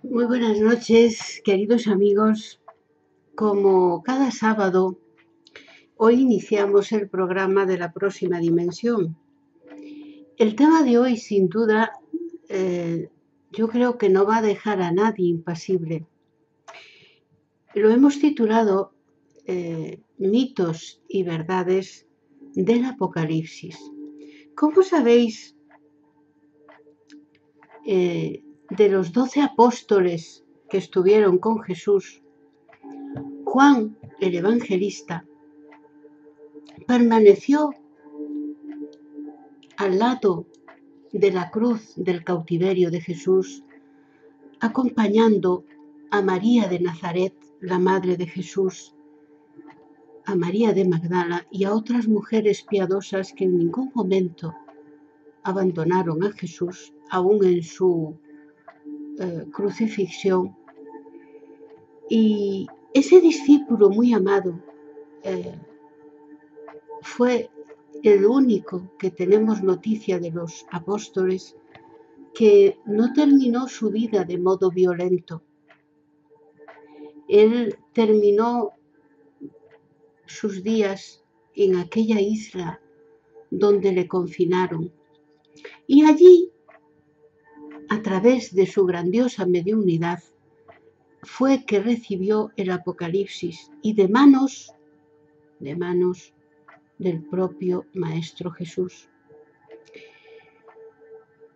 Muy buenas noches, queridos amigos. Como cada sábado, hoy iniciamos el programa de la próxima dimensión. El tema de hoy, sin duda, yo creo que no va a dejar a nadie impasible. Lo hemos titulado Mitos y verdades del Apocalipsis. ¿Cómo sabéis de los 12 apóstoles que estuvieron con Jesús? Juan, el evangelista, permaneció al lado de la cruz del cautiverio de Jesús, acompañando a María de Nazaret, la madre de Jesús, a María de Magdala y a otras mujeres piadosas que en ningún momento abandonaron a Jesús, aún en su crucifixión. Y ese discípulo muy amado fue el único que tenemos noticia de los apóstoles que no terminó su vida de modo violento. Él terminó sus días en aquella isla donde le confinaron. Y allí, a través de su grandiosa mediunidad, fue que recibió el Apocalipsis y de manos del propio Maestro Jesús.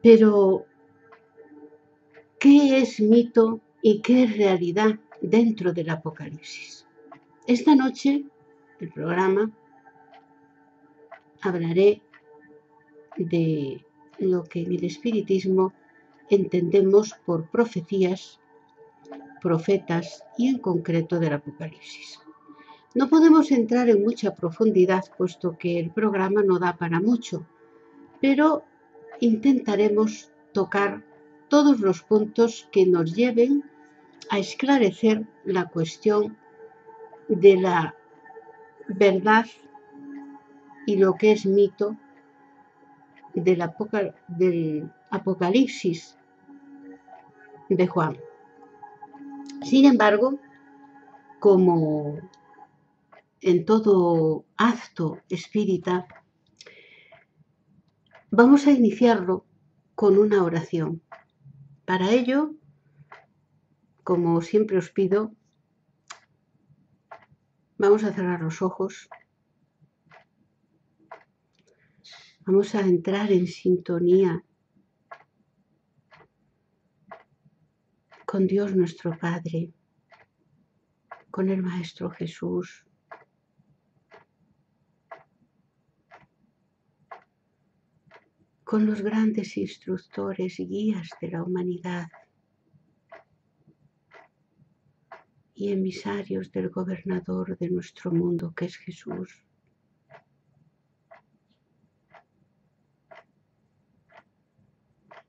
Pero, ¿qué es mito y qué es realidad dentro del Apocalipsis? Esta noche, el programa, hablaré de lo que en el espiritismo entendemos por profecías, profetas y en concreto del Apocalipsis. No podemos entrar en mucha profundidad puesto que el programa no da para mucho, pero intentaremos tocar todos los puntos que nos lleven a esclarecer la cuestión de la verdad y lo que es mito del Apocalipsis de Juan. Sin embargo, como en todo acto espírita, vamos a iniciarlo con una oración. Para ello, como siempre os pido, vamos a cerrar los ojos, vamos a entrar en sintonía con Dios nuestro Padre, con el Maestro Jesús, con los grandes instructores y guías de la humanidad y emisarios del gobernador de nuestro mundo, que es Jesús.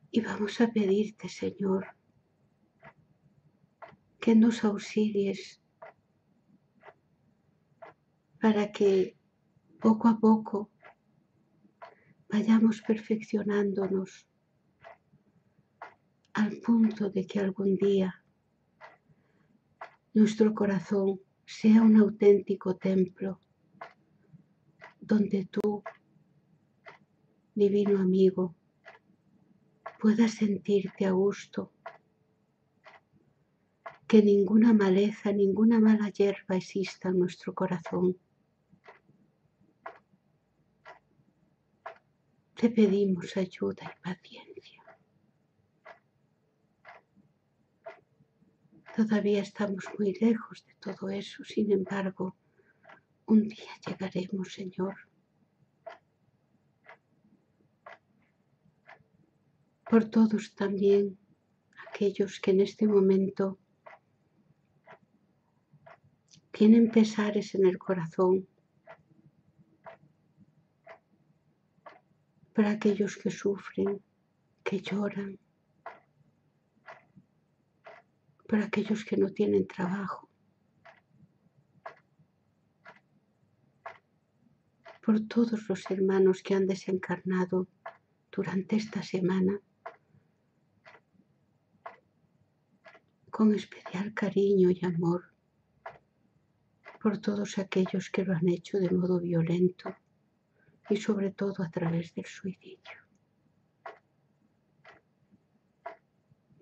Y vamos a pedirte, Señor, que nos auxilies para que poco a poco vayamos perfeccionándonos al punto de que algún día nuestro corazón sea un auténtico templo donde tú, divino amigo, puedas sentirte a gusto, que ninguna maleza, ninguna mala hierba exista en nuestro corazón. Te pedimos ayuda y paciencia. Todavía estamos muy lejos de todo eso, sin embargo, un día llegaremos, Señor. Por todos también aquellos que en este momento tienen pesares en el corazón, por aquellos que sufren, que lloran, por aquellos que no tienen trabajo, por todos los hermanos que han desencarnado durante esta semana, con especial cariño y amor, por todos aquellos que lo han hecho de modo violento y sobre todo a través del suicidio,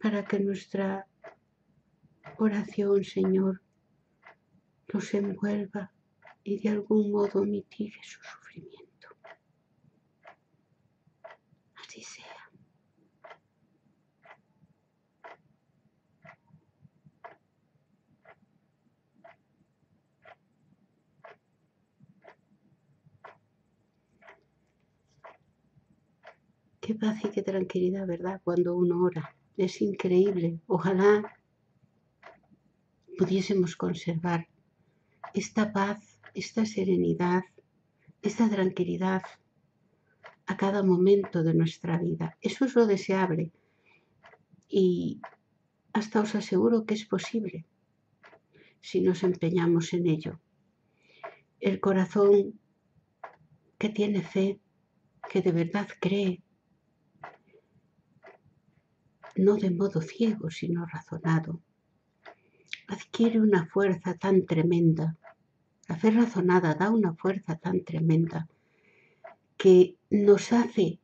para que nuestra oración, Señor, los envuelva y de algún modo mitigue su sufrimiento. Así sea. Qué paz y qué tranquilidad, ¿verdad? Cuando uno ora. Es increíble. Ojalá pudiésemos conservar esta paz, esta serenidad, esta tranquilidad a cada momento de nuestra vida. Eso es lo deseable y hasta os aseguro que es posible si nos empeñamos en ello. El corazón que tiene fe, que de verdad cree, no de modo ciego, sino razonado, adquiere una fuerza tan tremenda. La fe razonada da una fuerza tan tremenda que nos hace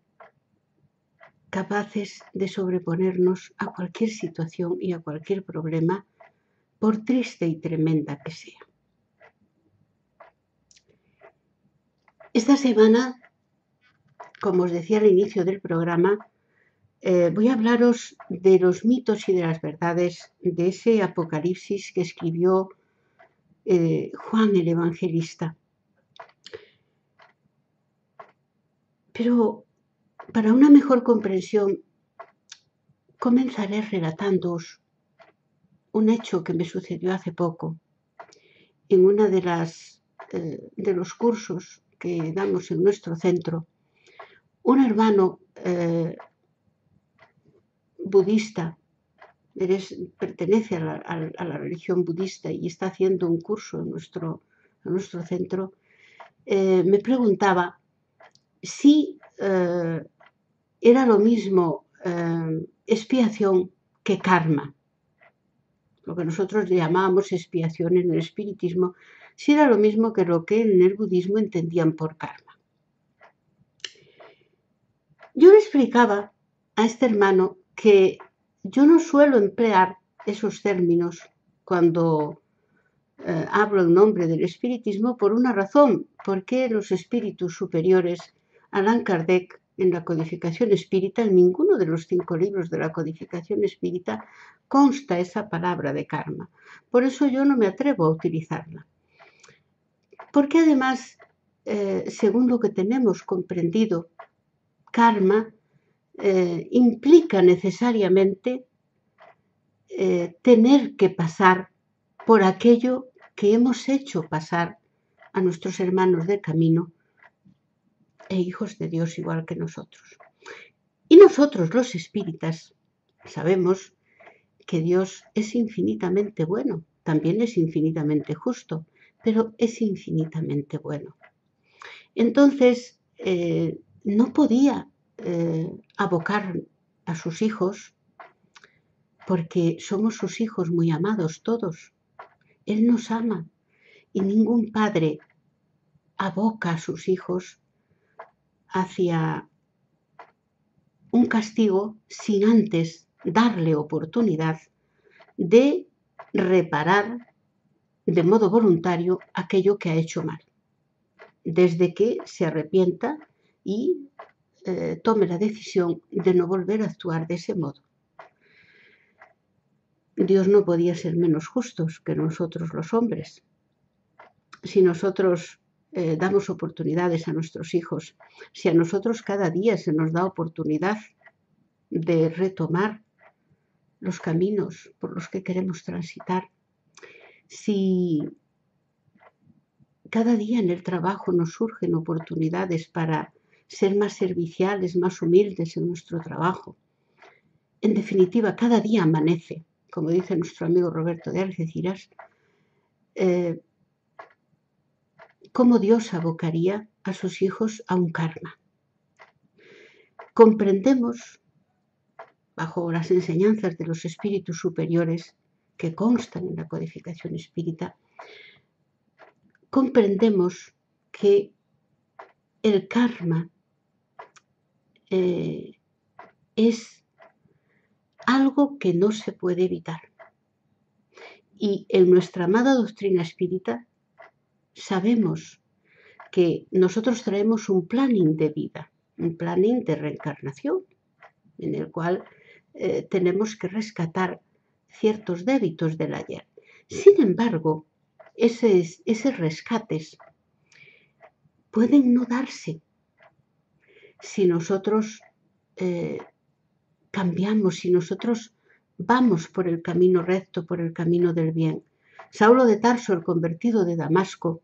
capaces de sobreponernos a cualquier situación y a cualquier problema, por triste y tremenda que sea. Esta semana, como os decía al inicio del programa, voy a hablaros de los mitos y de las verdades de ese Apocalipsis que escribió Juan el Evangelista. Pero para una mejor comprensión, comenzaré relatándoos un hecho que me sucedió hace poco en una de los cursos que damos en nuestro centro. Un hermano budista, pertenece a la religión budista y está haciendo un curso en nuestro centro, me preguntaba si era lo mismo expiación que karma, lo que nosotros llamábamos expiación en el espiritismo, si era lo mismo que lo que en el budismo entendían por karma. Yo le explicaba a este hermano que yo no suelo emplear esos términos cuando hablo en nombre del espiritismo por una razón, porque los espíritus superiores, Allan Kardec, en la codificación espírita, en ninguno de los 5 libros de la codificación espírita consta esa palabra de karma. Por eso yo no me atrevo a utilizarla. Porque además, según lo que tenemos comprendido, karma implica necesariamente tener que pasar por aquello que hemos hecho pasar a nuestros hermanos del camino e hijos de Dios igual que nosotros. Y nosotros, los espíritas, sabemos que Dios es infinitamente bueno, también es infinitamente justo, pero es infinitamente bueno. Entonces, no podía abocar a sus hijos, porque somos sus hijos muy amados todos, Él nos ama y ningún padre aboca a sus hijos hacia un castigo sin antes darle oportunidad de reparar de modo voluntario aquello que ha hecho mal, desde que se arrepienta y tome la decisión de no volver a actuar de ese modo. Dios no podía ser menos justo que nosotros los hombres. Si nosotros damos oportunidades a nuestros hijos, si a nosotros cada día se nos da oportunidad de retomar los caminos por los que queremos transitar, si cada día en el trabajo nos surgen oportunidades para ser más serviciales, más humildes en nuestro trabajo, en definitiva, cada día amanece, como dice nuestro amigo Roberto de Algeciras, cómo Dios abocaría a sus hijos a un karma. Comprendemos, bajo las enseñanzas de los espíritus superiores que constan en la codificación espírita, comprendemos que el karma es algo que no se puede evitar. Y en nuestra amada doctrina espírita sabemos que nosotros traemos un planning de vida, un planning de reencarnación, en el cual tenemos que rescatar ciertos débitos del ayer. Sin embargo, esos rescates pueden no darse si nosotros cambiamos, si nosotros vamos por el camino recto, por el camino del bien. Saulo de Tarso, el convertido de Damasco,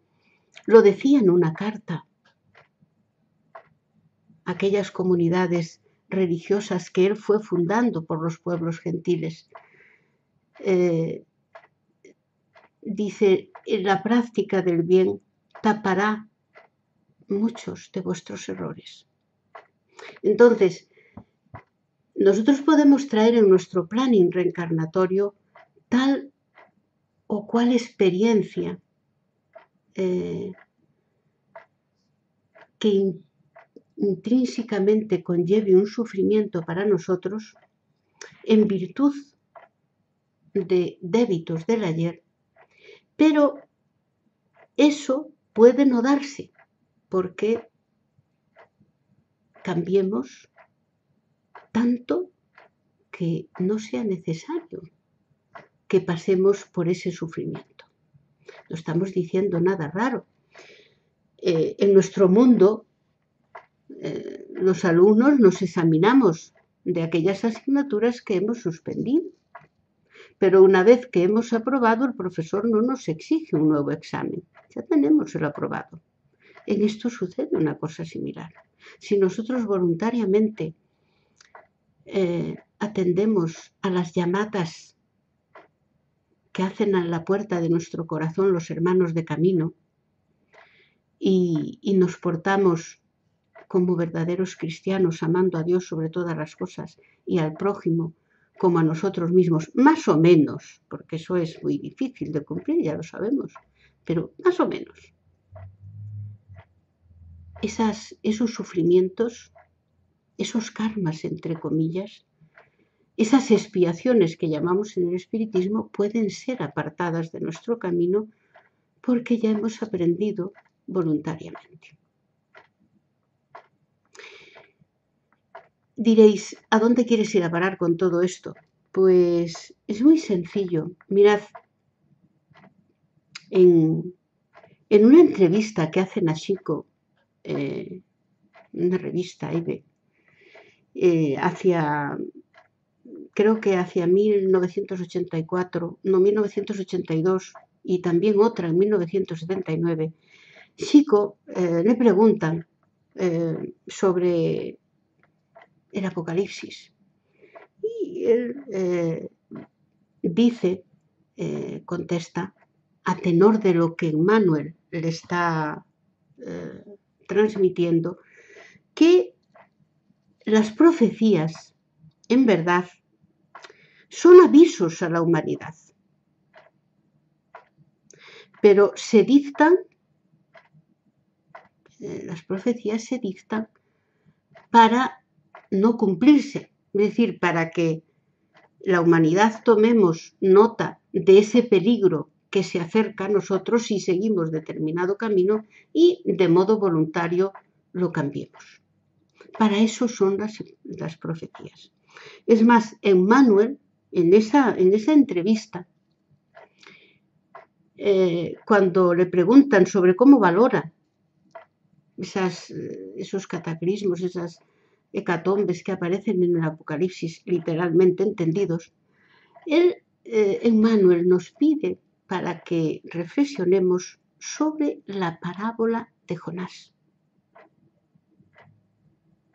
lo decía en una carta. Aquellas comunidades religiosas que él fue fundando por los pueblos gentiles. Dice, la práctica del bien tapará muchos de vuestros errores. Entonces, nosotros podemos traer en nuestro planning reencarnatorio tal o cual experiencia que intrínsecamente conlleve un sufrimiento para nosotros en virtud de débitos del ayer, pero eso puede no darse porque cambiemos tanto que no sea necesario que pasemos por ese sufrimiento. No estamos diciendo nada raro. En nuestro mundo, los alumnos nos examinamos de aquellas asignaturas que hemos suspendido. Pero una vez que hemos aprobado, el profesor no nos exige un nuevo examen. Ya tenemos el aprobado. En esto sucede una cosa similar. Si nosotros voluntariamente atendemos a las llamadas que hacen a la puerta de nuestro corazón los hermanos de camino y nos portamos como verdaderos cristianos, amando a Dios sobre todas las cosas y al prójimo como a nosotros mismos, más o menos, porque eso es muy difícil de cumplir, ya lo sabemos, pero más o menos. Esos sufrimientos, esos karmas, entre comillas, esas expiaciones que llamamos en el espiritismo pueden ser apartadas de nuestro camino porque ya hemos aprendido voluntariamente. Diréis, ¿a dónde quieres ir a parar con todo esto? Pues es muy sencillo. Mirad, en una entrevista que hace Nashiko, una revista IBE, creo que hacia 1984, no, 1982 y también otra en 1979, Chico le preguntan sobre el Apocalipsis y él contesta, a tenor de lo que Emmanuel le está transmitiendo, que las profecías en verdad son avisos a la humanidad. pero se dictan, las profecías se dictan para no cumplirse, es decir, para que la humanidad tomemos nota de ese peligro que se acerca a nosotros si seguimos determinado camino y de modo voluntario lo cambiemos. Para eso son las profecías. Es más, Emmanuel, en esa entrevista, cuando le preguntan sobre cómo valora esos cataclismos, esas hecatombes que aparecen en el Apocalipsis literalmente entendidos, Emmanuel nos pide para que reflexionemos sobre la parábola de Jonás.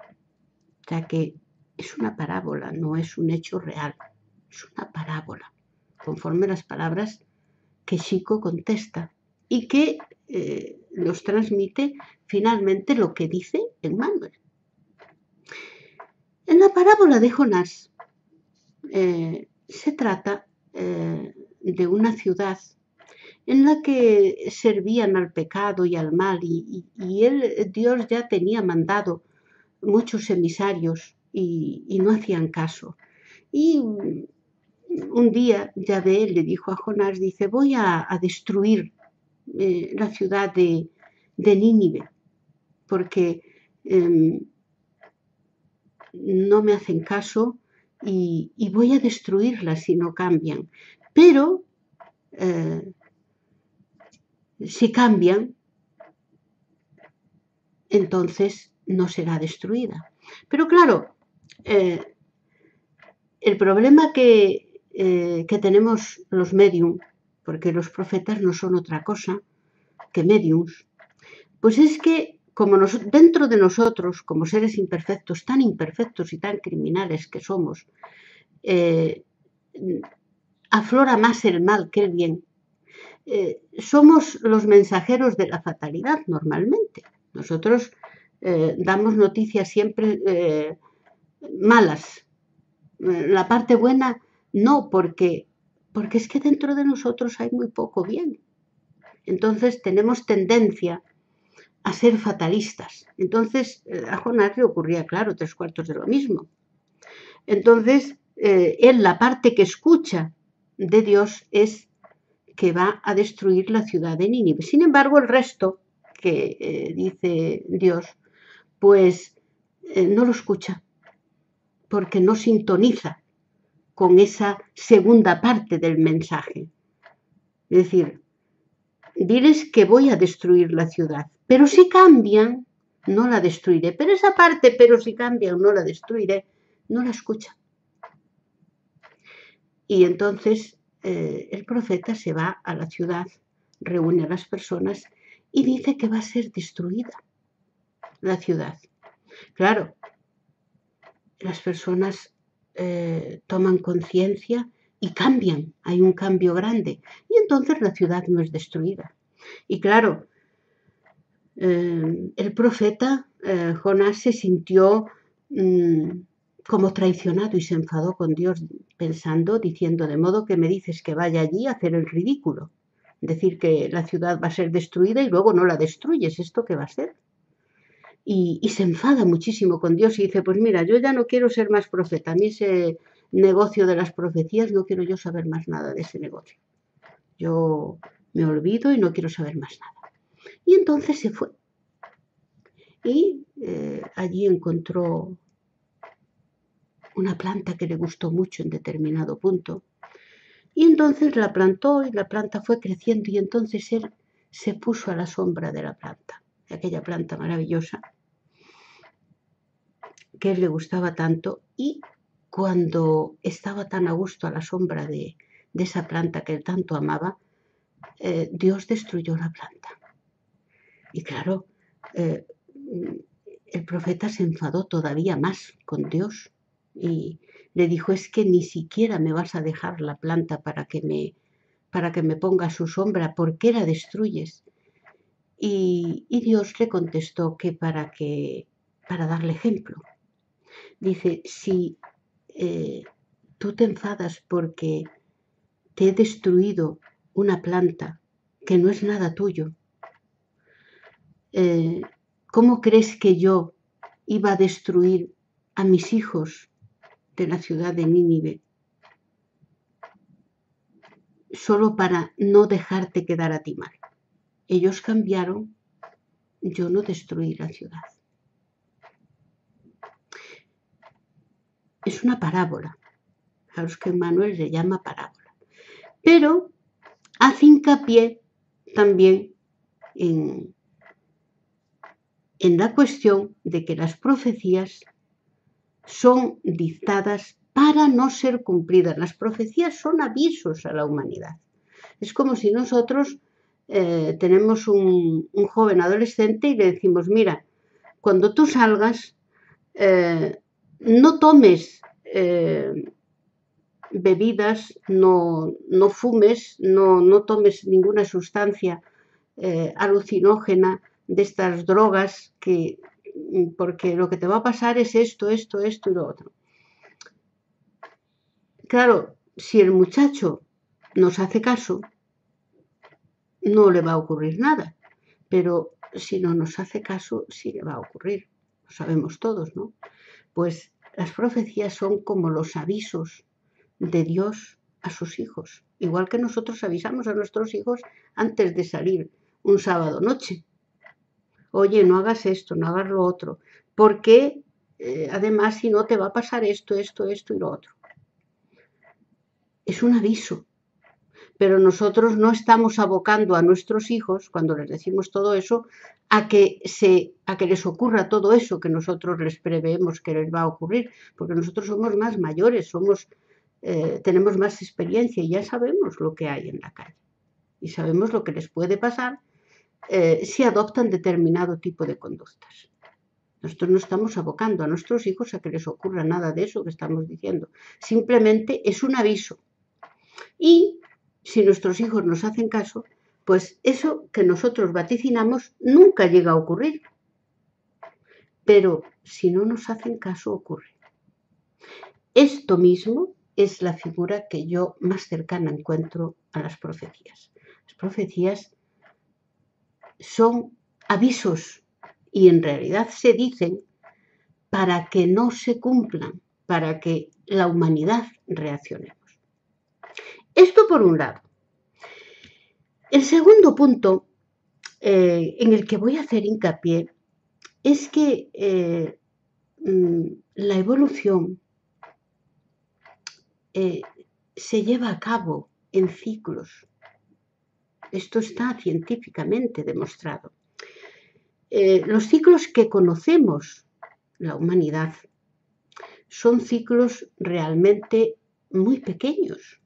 O sea que es una parábola, no es un hecho real, es una parábola, conforme las palabras que Chico contesta y que nos transmite finalmente lo que dice Emmanuel. En la parábola de Jonás se trata de una ciudad en la que servían al pecado y al mal y Dios ya tenía mandado muchos emisarios y no hacían caso. Y un día Yahvé le dijo a Jonás, dice, voy a destruir la ciudad de Nínive porque no me hacen caso y voy a destruirla si no cambian. Pero si cambian, entonces no será destruida. Pero claro, el problema que tenemos los médium, porque los profetas no son otra cosa que médiums, pues es que como dentro de nosotros, como seres imperfectos, tan imperfectos y tan criminales que somos, aflora más el mal que el bien. Somos los mensajeros de la fatalidad normalmente. Nosotros damos noticias siempre malas. La parte buena no, porque es que dentro de nosotros hay muy poco bien. Entonces tenemos tendencia a ser fatalistas. Entonces a Jonás le ocurría, claro, 3/4 de lo mismo. Entonces él, la parte que escucha de Dios es que va a destruir la ciudad de Nínive. Sin embargo, el resto que dice Dios, pues no lo escucha, porque no sintoniza con esa segunda parte del mensaje. Es decir, diles que voy a destruir la ciudad, pero si cambian, no la destruiré. Pero esa parte, pero si cambian, no la destruiré, no la escucha. Y entonces el profeta se va a la ciudad, reúne a las personas y dice que va a ser destruida la ciudad. Claro, las personas toman conciencia y cambian, hay un cambio grande y entonces la ciudad no es destruida. Y claro, el profeta Jonás se sintió como traicionado y se enfadó con Dios pensando, diciendo, de modo que me dices que vaya allí a hacer el ridículo, decir que la ciudad va a ser destruida y luego no la destruyes, ¿esto qué va a ser? Y se enfada muchísimo con Dios y dice, pues mira, yo ya no quiero ser más profeta, a mí ese negocio de las profecías no quiero yo saber más nada de ese negocio. Yo me olvido y no quiero saber más nada. Y entonces se fue. Y allí encontró una planta que le gustó mucho en determinado punto. Y entonces la plantó y la planta fue creciendo y entonces él se puso a la sombra de la planta, de aquella planta maravillosa que a él le gustaba tanto, y cuando estaba tan a gusto a la sombra de esa planta que él tanto amaba, Dios destruyó la planta. Y claro, el profeta se enfadó todavía más con Dios y le dijo, es que ni siquiera me vas a dejar la planta para que me ponga a su sombra, ¿por qué la destruyes? Y Dios le contestó que para darle ejemplo. Dice, si tú te enfadas porque te he destruido una planta que no es nada tuyo. ¿Cómo crees que yo iba a destruir a mis hijos de la ciudad de Nínive solo para no dejarte quedar a ti mal? Ellos cambiaron, yo no destruí la ciudad. Es una parábola, a los que Manuel le llama parábola, pero hace hincapié también en la cuestión de que las profecías son dictadas para no ser cumplidas. Las profecías son avisos a la humanidad. Es como si nosotros tenemos un joven adolescente y le decimos, mira, cuando tú salgas, no tomes bebidas, no fumes, no tomes ninguna sustancia alucinógena de estas drogas, porque lo que te va a pasar es esto y lo otro. Claro, si el muchacho nos hace caso, no le va a ocurrir nada, pero si no nos hace caso, sí le va a ocurrir. Lo sabemos todos, ¿no? Pues las profecías son como los avisos de Dios a sus hijos, igual que nosotros avisamos a nuestros hijos antes de salir un sábado noche. Oye, no hagas esto, no hagas lo otro, porque además si no te va a pasar esto y lo otro. Es un aviso, pero nosotros no estamos abocando a nuestros hijos, cuando les decimos todo eso, a que les ocurra todo eso que nosotros les preveemos que les va a ocurrir, porque nosotros somos más mayores, tenemos más experiencia y ya sabemos lo que hay en la calle y sabemos lo que les puede pasar si adoptan determinado tipo de conductas. Nosotros no estamos abocando a nuestros hijos a que les ocurra nada de eso que estamos diciendo. Simplemente es un aviso. Y si nuestros hijos nos hacen caso, pues eso que nosotros vaticinamos nunca llega a ocurrir. Pero si no nos hacen caso, ocurre. Esto mismo es la figura que yo más cercana encuentro a las profecías. Las profecías son avisos y en realidad se dicen para que no se cumplan, para que la humanidad reaccionemos. Esto por un lado. El segundo punto en el que voy a hacer hincapié es que la evolución se lleva a cabo en ciclos. Esto está científicamente demostrado. Los ciclos que conocemos, la humanidad, son ciclos realmente muy pequeños,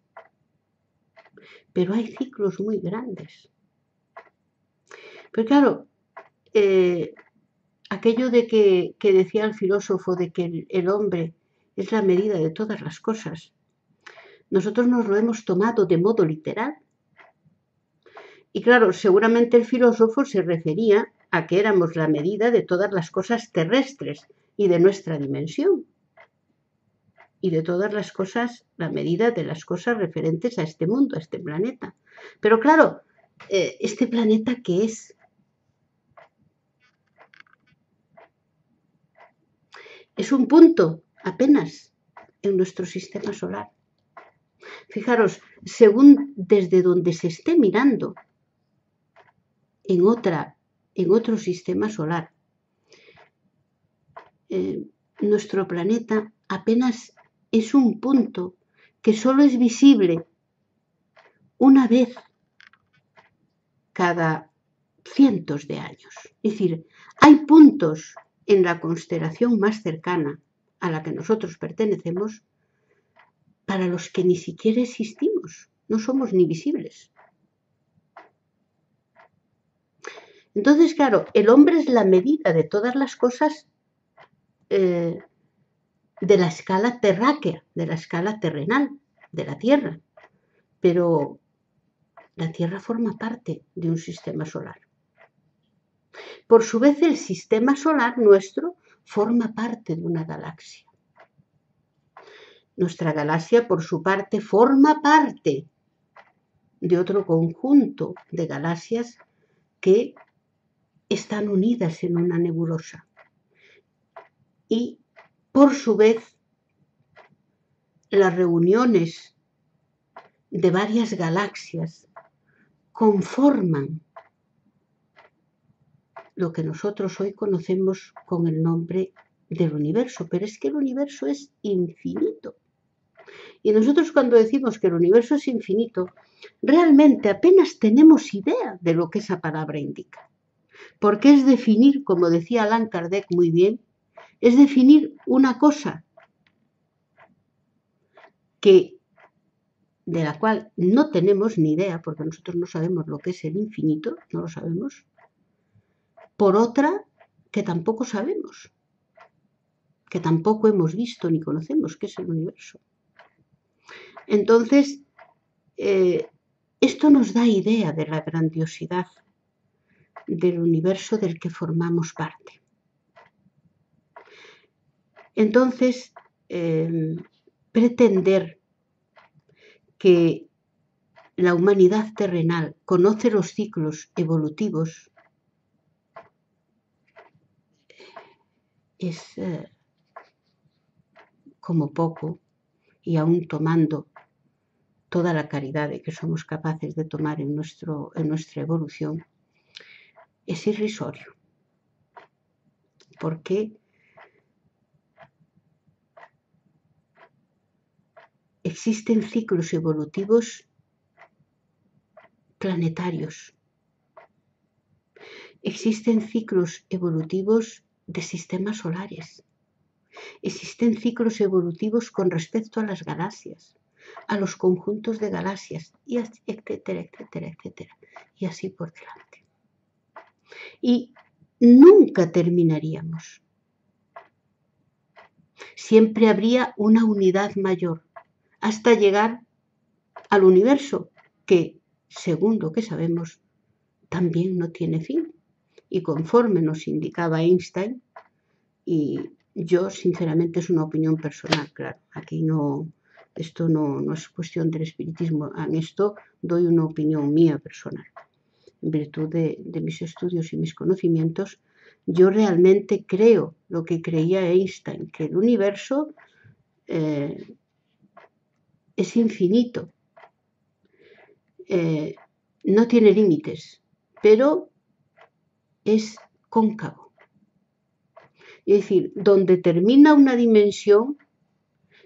pero hay ciclos muy grandes. Pero claro, aquello de que decía el filósofo de que el hombre es la medida de todas las cosas, nosotros nos lo hemos tomado de modo literal. Y claro, seguramente el filósofo se refería a que éramos la medida de todas las cosas terrestres y de nuestra dimensión. Y de todas las cosas, la medida de las cosas referentes a este mundo, a este planeta. Pero claro, ¿este planeta qué es? Es un punto apenas en nuestro sistema solar. Fijaros, según desde donde se esté mirando en otro sistema solar, nuestro planeta apenas es un punto que solo es visible una vez cada cientos de años. Es decir, hay puntos en la constelación más cercana a la que nosotros pertenecemos para los que ni siquiera existimos, no somos ni visibles. Entonces, claro, el hombre es la medida de todas las cosas de la escala terráquea, de la escala terrenal, de la Tierra. Pero la Tierra forma parte de un sistema solar. Por su vez, el sistema solar nuestro forma parte de una galaxia. Nuestra galaxia, por su parte, forma parte de otro conjunto de galaxias que están unidas en una nebulosa. Y, por su vez, las reuniones de varias galaxias conforman lo que nosotros hoy conocemos con el nombre del universo, pero es que el universo es infinito. Y nosotros cuando decimos que el universo es infinito, realmente apenas tenemos idea de lo que esa palabra indica. Porque es definir, como decía Allan Kardec muy bien, es definir una cosa de la cual no tenemos ni idea, porque nosotros no sabemos lo que es el infinito, no lo sabemos, por otra que tampoco sabemos, que tampoco hemos visto ni conocemos, que es el universo. Entonces, esto nos da idea de la grandiosidad del universo del que formamos parte. Entonces, pretender que la humanidad terrenal conoce los ciclos evolutivos es como poco, y aún tomando toda la caridad de que somos capaces de tomar en nuestra evolución, es irrisorio. Porque existen ciclos evolutivos planetarios. Existen ciclos evolutivos de sistemas solares. Existen ciclos evolutivos con respecto a las galaxias, a los conjuntos de galaxias, y etcétera, etcétera, etcétera. Y así por delante. Y nunca terminaríamos. Siempre habría una unidad mayor hasta llegar al universo, que, según lo que sabemos, también no tiene fin. Y conforme nos indicaba Einstein, y yo sinceramente es una opinión personal, claro, aquí no, esto no es cuestión del espiritismo, en esto doy una opinión mía personal. En virtud de mis estudios y mis conocimientos, yo realmente creo lo que creía Einstein, que el universo es infinito, no tiene límites, pero es cóncavo. Es decir, donde termina una dimensión,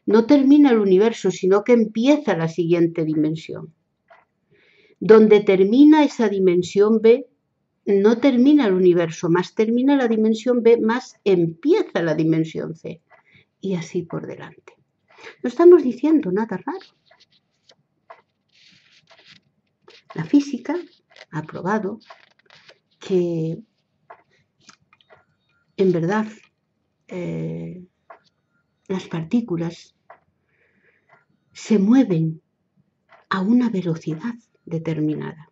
no termina el universo, sino que empieza la siguiente dimensión. Donde termina esa dimensión B, no termina el universo, más termina la dimensión B, más empieza la dimensión C. Y así por delante. No estamos diciendo nada raro. La física ha probado que, en verdad, las partículas se mueven a una velocidad determinada.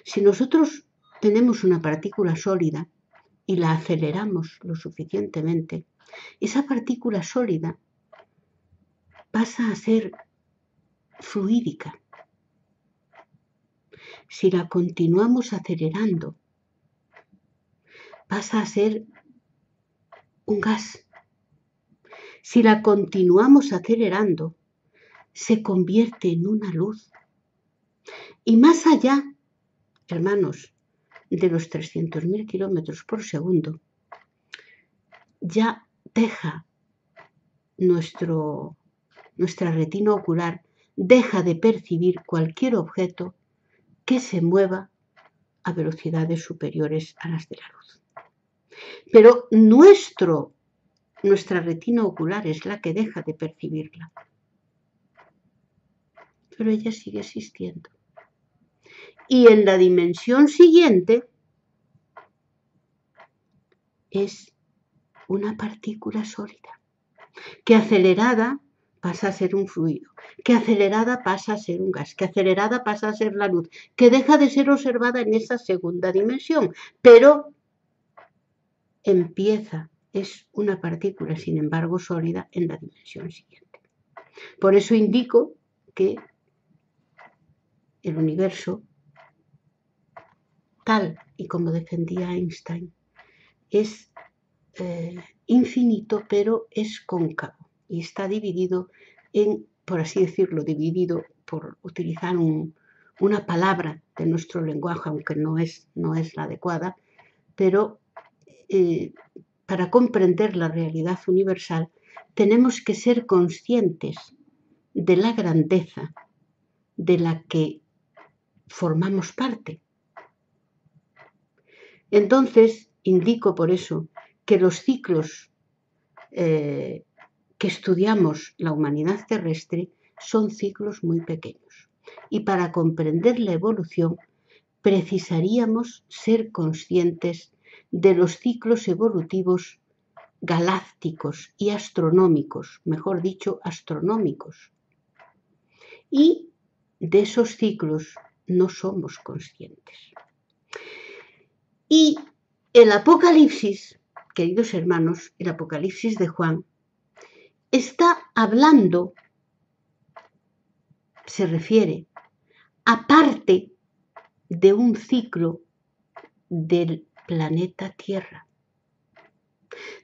Si nosotros tenemos una partícula sólida y la aceleramos lo suficientemente, esa partícula sólida pasa a ser fluídica. Si la continuamos acelerando, pasa a ser un gas. Si la continuamos acelerando, se convierte en una luz. Y más allá, hermanos, de los 300.000 kilómetros por segundo, ya deja nuestra retina ocular, deja de percibir cualquier objeto que se mueva a velocidades superiores a las de la luz. Pero nuestra retina ocular es la que deja de percibirla. Pero ella sigue existiendo. Y en la dimensión siguiente es una partícula sólida, que acelerada pasa a ser un fluido, que acelerada pasa a ser un gas, que acelerada pasa a ser la luz, que deja de ser observada en esa segunda dimensión, pero es una partícula, sin embargo, sólida en la dimensión siguiente. Por eso indico que el universo, tal y como defendía Einstein, es infinito, pero es cóncavo y está dividido en, por así decirlo, dividido, por utilizar una palabra de nuestro lenguaje, aunque no es la adecuada, pero para comprender la realidad universal tenemos que ser conscientes de la grandeza de la que formamos parte. Entonces, indico por eso que los ciclos que estudiamos la humanidad terrestre son ciclos muy pequeños. Y para comprender la evolución precisaríamos ser conscientes de los ciclos evolutivos galácticos y astronómicos, mejor dicho, astronómicos. Y de esos ciclos no somos conscientes. Y el Apocalipsis, queridos hermanos, el Apocalipsis de Juan, está hablando, se refiere, aparte de un ciclo del planeta Tierra.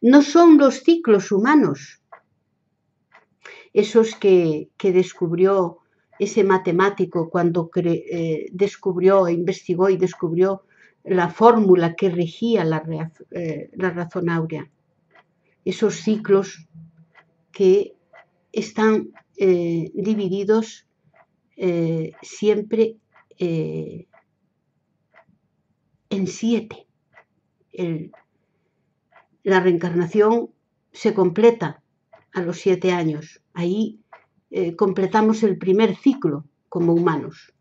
No son los ciclos humanos, esos que descubrió ese matemático cuando descubrió, investigó y descubrió la fórmula que regía la razón áurea. Esos ciclos que están divididos siempre en 7. La reencarnación se completa a los 7 años. Ahí completamos el primer ciclo como humanos.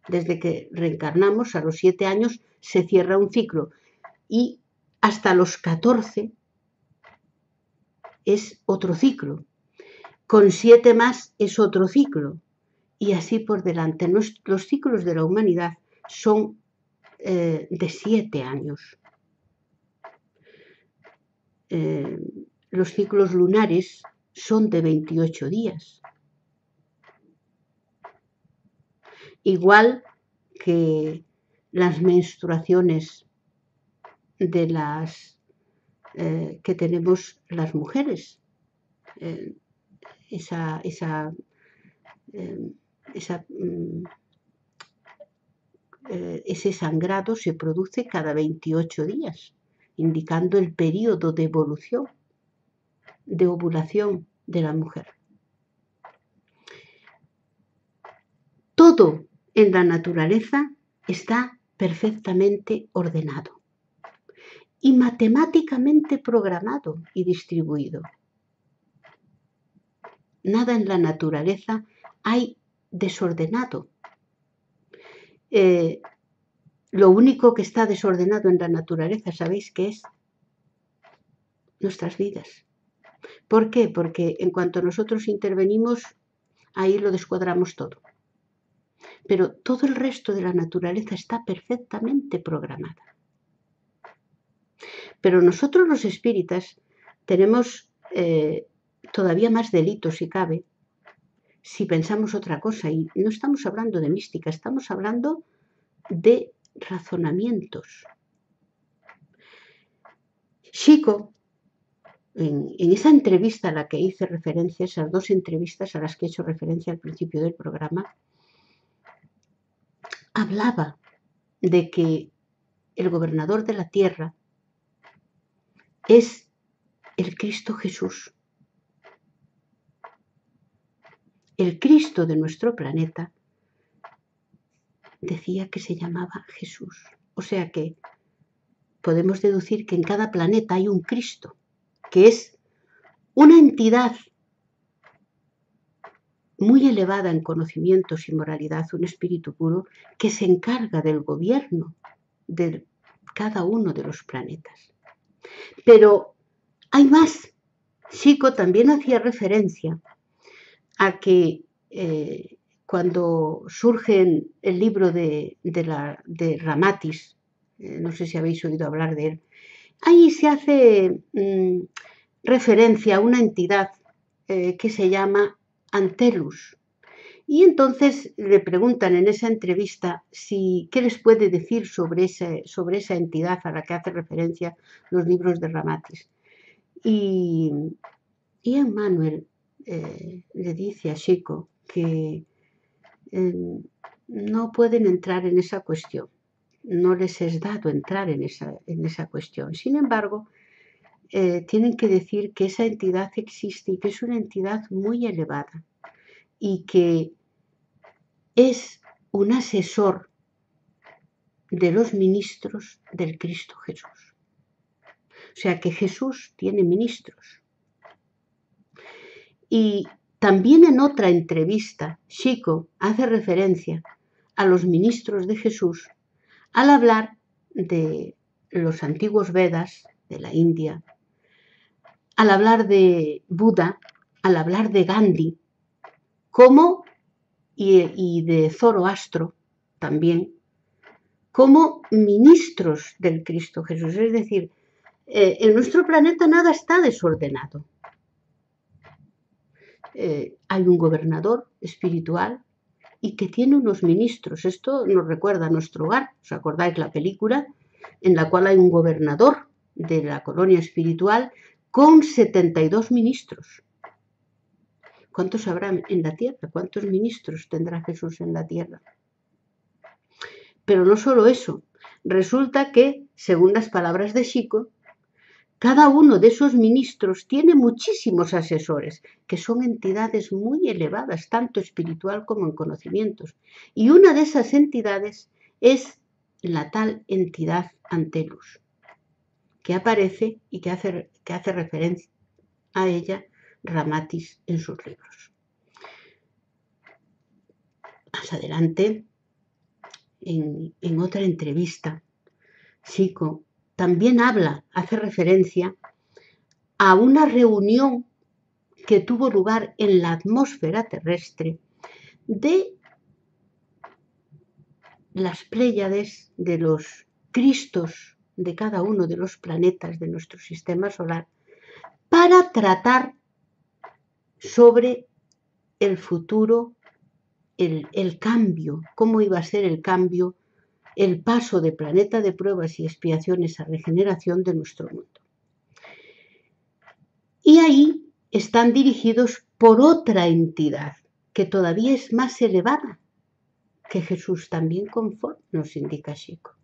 Desde que reencarnamos a los 7 años se cierra un ciclo y hasta los 14 es otro ciclo. Con 7 más es otro ciclo y así por delante. Los ciclos de la humanidad son de 7 años. Los ciclos lunares son de 28 días. Igual que las menstruaciones de las que tenemos las mujeres. Ese sangrado se produce cada 28 días, indicando el periodo de evolución, de ovulación de la mujer. Todo en la naturaleza está perfectamente ordenado y matemáticamente programado y distribuido. Nada en la naturaleza hay desordenado. Lo único que está desordenado en la naturaleza, ¿sabéis qué es? Nuestras vidas. ¿Por qué? Porque en cuanto nosotros intervenimos, ahí lo descuadramos todo. Pero todo el resto de la naturaleza está perfectamente programada. Pero nosotros los espíritas tenemos todavía más delitos, si cabe, si pensamos otra cosa. Y no estamos hablando de mística, estamos hablando de razonamientos. Chico, en esa entrevista a la que hice referencia, esas 2 entrevistas a las que he hecho referencia al principio del programa, hablaba de que el gobernador de la tierra es el Cristo Jesús. El Cristo de nuestro planeta decía que se llamaba Jesús. O sea que podemos deducir que en cada planeta hay un Cristo, que es una entidad muy elevada en conocimientos y moralidad, un espíritu puro, que se encarga del gobierno de cada uno de los planetas. Pero hay más. Chico también hacía referencia a que cuando surge el libro de Ramatis, no sé si habéis oído hablar de él, ahí se hace referencia a una entidad que se llama Antelus Y entonces le preguntan en esa entrevista qué les puede decir sobre esa entidad a la que hace referencia los libros de Ramatis. Y Emmanuel le dice a Chico que no pueden entrar en esa cuestión, no les es dado entrar en esa cuestión. Sin embargo, tienen que decir que esa entidad existe y que es una entidad muy elevada y que es un asesor de los ministros del Cristo Jesús. O sea que Jesús tiene ministros. Y también en otra entrevista, Chico hace referencia a los ministros de Jesús al hablar de los antiguos Vedas de la India, al hablar de Buda, al hablar de Gandhi, y de Zoroastro también, como ministros del Cristo Jesús. Es decir, en nuestro planeta nada está desordenado. Hay un gobernador espiritual y que tiene unos ministros. Esto nos recuerda a nuestro hogar. ¿Os acordáis la película en la cual hay un gobernador de la colonia espiritual con 72 ministros? ¿Cuántos habrá en la tierra? ¿Cuántos ministros tendrá Jesús en la tierra? Pero no solo eso. Resulta que, según las palabras de Chico, cada uno de esos ministros tiene muchísimos asesores, que son entidades muy elevadas, tanto espiritual como en conocimientos. Y una de esas entidades es la tal entidad Antelus, que aparece y que hace referencia a ella Ramatis en sus libros. Más adelante, en otra entrevista, Chico también hace referencia a una reunión que tuvo lugar en la atmósfera terrestre de las Pléyades, de los Cristos de cada uno de los planetas de nuestro sistema solar, para tratar sobre el futuro, el cambio, cómo iba a ser el cambio, el paso de planeta de pruebas y expiaciones a regeneración de nuestro mundo. Y ahí están dirigidos por otra entidad que todavía es más elevada que Jesús, también conforme nos indica Chico.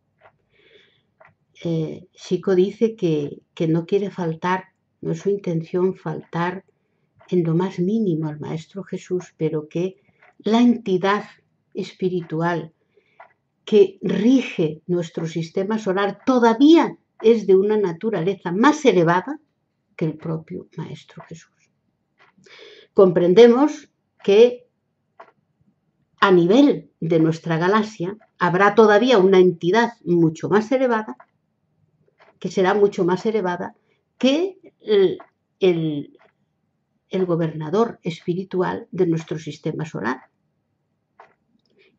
Chico dice que no quiere faltar, no es su intención faltar en lo más mínimo al Maestro Jesús, pero que la entidad espiritual que rige nuestro sistema solar todavía es de una naturaleza más elevada que el propio Maestro Jesús. Comprendemos que a nivel de nuestra galaxia habrá todavía una entidad mucho más elevada, que será mucho más elevada que el gobernador espiritual de nuestro sistema solar.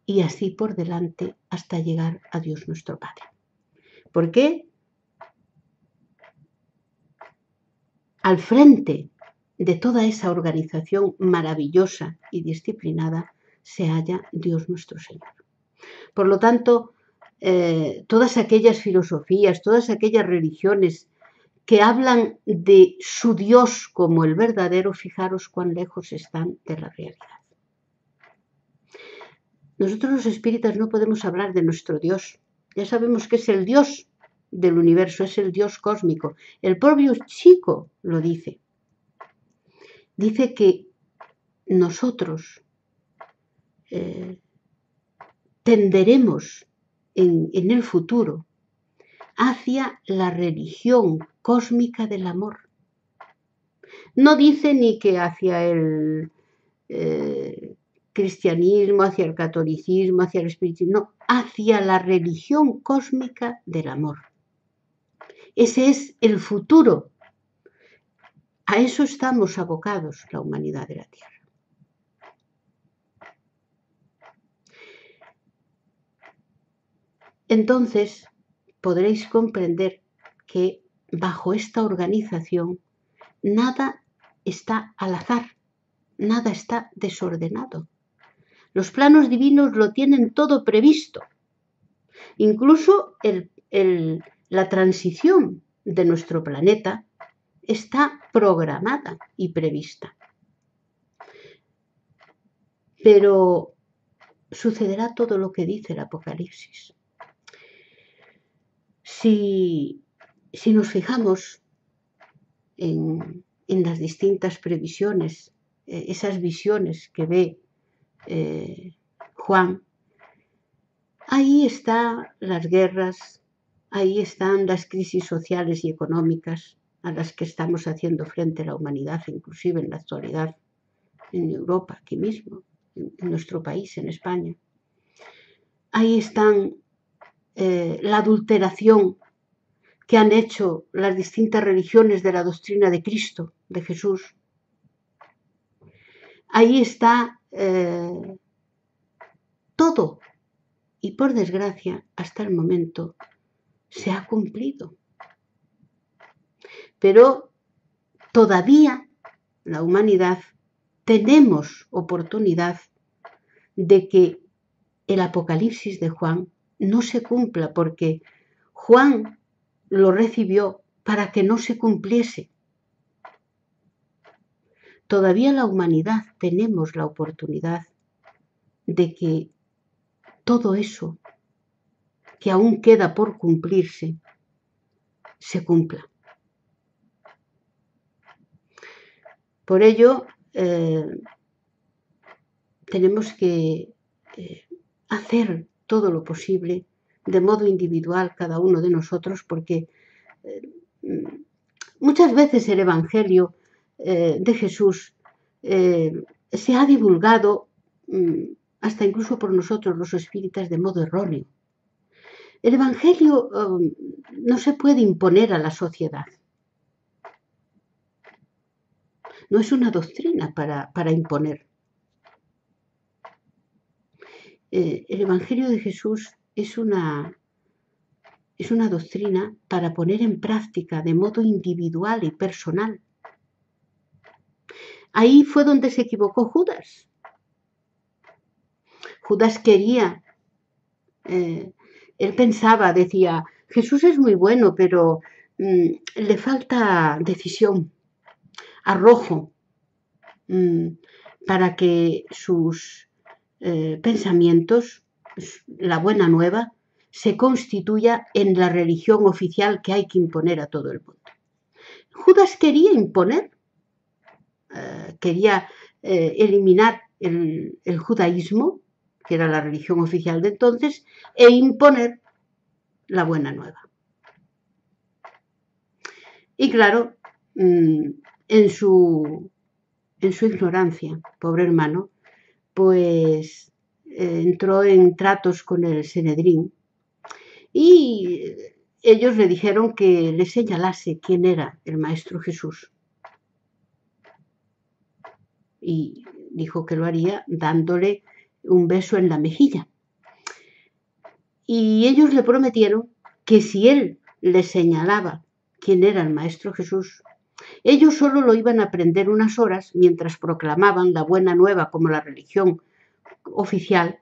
Y así por delante hasta llegar a Dios nuestro Padre. ¿Por qué? Al frente de toda esa organización maravillosa y disciplinada se halla Dios nuestro Señor. Por lo tanto, todas aquellas filosofías, todas aquellas religiones que hablan de su Dios como el verdadero, fijaros cuán lejos están de la realidad. Nosotros los espíritas no podemos hablar de nuestro Dios. Ya sabemos que es el Dios del universo, es el Dios cósmico. El propio Chico lo dice. Dice que nosotros tenderemos en el futuro hacia la religión cósmica del amor. No dice ni que hacia el cristianismo, hacia el catolicismo, hacia el espiritismo, no, hacia la religión cósmica del amor. Ese es el futuro. A eso estamos abocados la humanidad de la Tierra. Entonces, podréis comprender que bajo esta organización nada está al azar, nada está desordenado. Los planos divinos lo tienen todo previsto. Incluso la transición de nuestro planeta está programada y prevista. Pero sucederá todo lo que dice el Apocalipsis. Si nos fijamos en las distintas previsiones, esas visiones que ve Juan, ahí están las guerras, ahí están las crisis sociales y económicas a las que estamos haciendo frente la humanidad, inclusive en la actualidad, en Europa, aquí mismo, en nuestro país, en España. Ahí están la adulteración que han hecho las distintas religiones de la doctrina de Cristo, de Jesús. Ahí está todo. Y por desgracia, hasta el momento, se ha cumplido. Pero todavía la humanidad tenemos oportunidad de que el Apocalipsis de Juan no se cumpla, porque Juan lo recibió para que no se cumpliese. Todavía la humanidad tenemos la oportunidad de que todo eso que aún queda por cumplirse se cumpla. Por ello, tenemos que hacer todo lo posible de modo individual cada uno de nosotros, porque muchas veces el Evangelio de Jesús se ha divulgado hasta incluso por nosotros los espíritas de modo erróneo. El Evangelio no se puede imponer a la sociedad. No es una doctrina para imponer. El Evangelio de Jesús es una doctrina para poner en práctica de modo individual y personal. Ahí fue donde se equivocó Judas. Judas quería, él pensaba, decía, Jesús es muy bueno, pero le falta decisión, arrojo, para que sus pensamientos, la buena nueva, se constituya en la religión oficial que hay que imponer a todo el mundo. Judas quería imponer, quería eliminar el judaísmo, que era la religión oficial de entonces, e imponer la buena nueva. Y claro, en su ignorancia, pobre hermano, pues entró en tratos con el Sanedrín y ellos le dijeron que le señalase quién era el Maestro Jesús. Y dijo que lo haría dándole un beso en la mejilla. Y ellos le prometieron que si él le señalaba quién era el Maestro Jesús, ellos solo lo iban a aprender unas horas mientras proclamaban la buena nueva como la religión oficial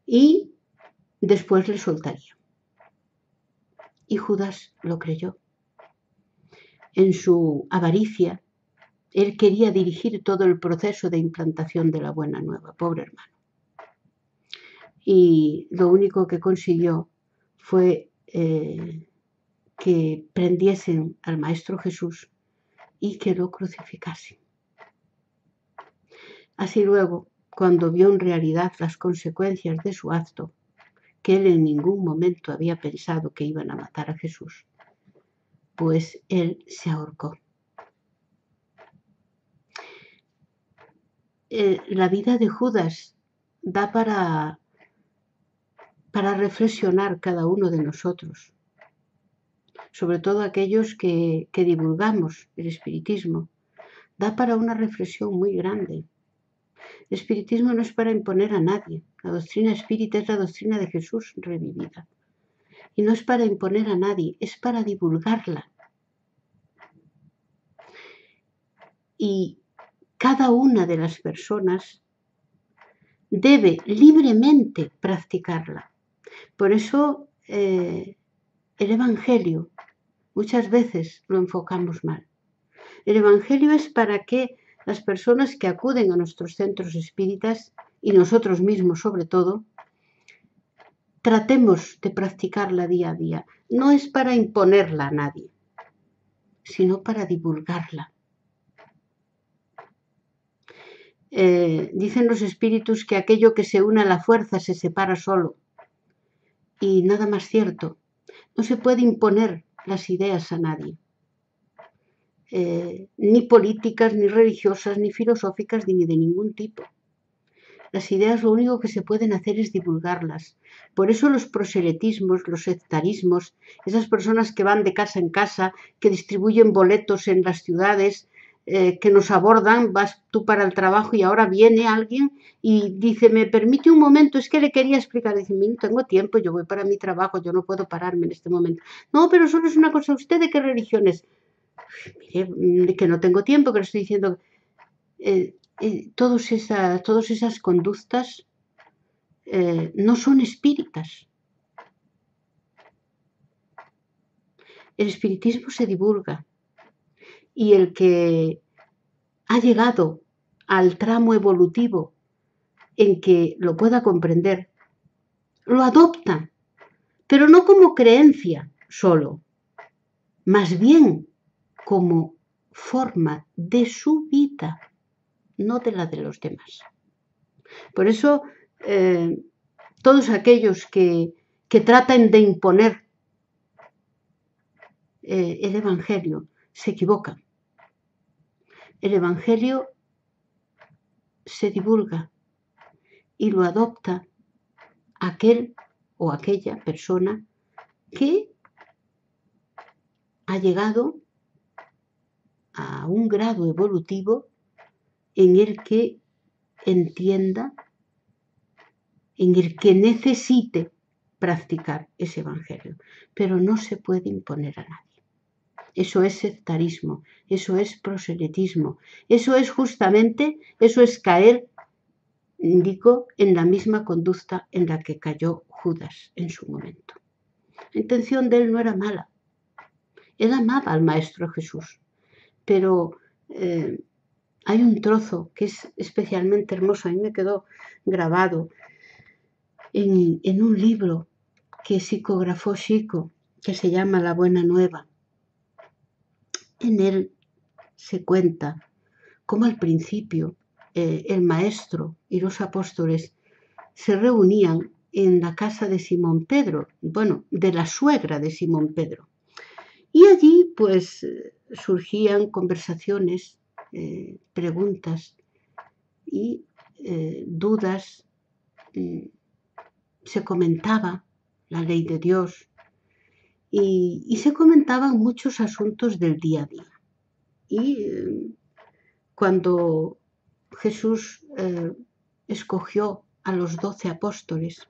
y después le soltaría. Y Judas lo creyó. En su avaricia, él quería dirigir todo el proceso de implantación de la buena nueva, pobre hermano. Y lo único que consiguió fue que prendiesen al Maestro Jesús y que lo crucificasen. Así luego, cuando vio en realidad las consecuencias de su acto, que él en ningún momento había pensado que iban a matar a Jesús, pues él se ahorcó. La vida de Judas da para reflexionar cada uno de nosotros, sobre todo aquellos que divulgamos el espiritismo, da para una reflexión muy grande. El espiritismo no es para imponer a nadie, la doctrina espírita es la doctrina de Jesús revivida. Y no es para imponer a nadie, es para divulgarla. Y cada una de las personas debe libremente practicarla. Por eso el Evangelio muchas veces lo enfocamos mal. El Evangelio es para que las personas que acuden a nuestros centros espíritas, y nosotros mismos sobre todo, tratemos de practicarla día a día. No es para imponerla a nadie, sino para divulgarla. Dicen los espíritus que aquello que se une a la fuerza se separa solo. Y nada más cierto. No se puede imponer las ideas a nadie. Ni políticas, ni religiosas, ni filosóficas, ni de ningún tipo. Las ideas lo único que se pueden hacer es divulgarlas. Por eso los proselitismos, los sectarismos, esas personas que van de casa en casa, que distribuyen boletos en las ciudades, que nos abordan, vas tú para el trabajo y ahora viene alguien y dice, me permite un momento, es que le quería explicar, dice, no tengo tiempo, yo voy para mi trabajo, yo no puedo pararme en este momento. No, pero solo es una cosa, ¿usted de qué religión es? Mire, que no tengo tiempo, que le estoy diciendo... todas esas conductas no son espíritas. El espiritismo se divulga y el que ha llegado al tramo evolutivo en que lo pueda comprender, lo adopta, pero no como creencia solo, más bien como forma de su vida, no de la de los demás. Por eso, todos aquellos que tratan de imponer el Evangelio se equivocan. El Evangelio se divulga y lo adopta aquel o aquella persona que ha llegado a un grado evolutivo en el que entienda, en el que necesite practicar ese Evangelio. Pero no se puede imponer a nadie. Eso es sectarismo, eso es proselitismo, eso es justamente, eso es caer, digo, en la misma conducta en la que cayó Judas en su momento. La intención de él no era mala, él amaba al Maestro Jesús, pero hay un trozo que es especialmente hermoso, a mí me quedó grabado en un libro que psicografó Chico, que se llama La Buena Nueva. En él se cuenta cómo al principio el maestro y los apóstoles se reunían en la casa de Simón Pedro, bueno, de la suegra de Simón Pedro. Y allí pues surgían conversaciones, preguntas y dudas, se comentaba la ley de Dios y se comentaban muchos asuntos del día a día. Y cuando Jesús escogió a los 12 apóstoles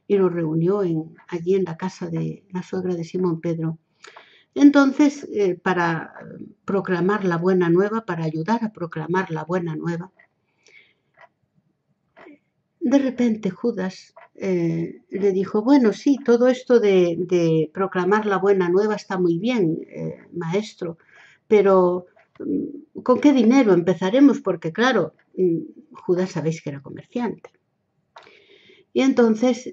y los reunió allí en la casa de la suegra de Simón Pedro, entonces para proclamar la buena nueva, para ayudar a proclamar la buena nueva, de repente Judas le dijo, bueno, sí, todo esto de proclamar la buena nueva está muy bien, maestro, pero ¿con qué dinero empezaremos? Porque claro, Judas sabéis que era comerciante. Y entonces,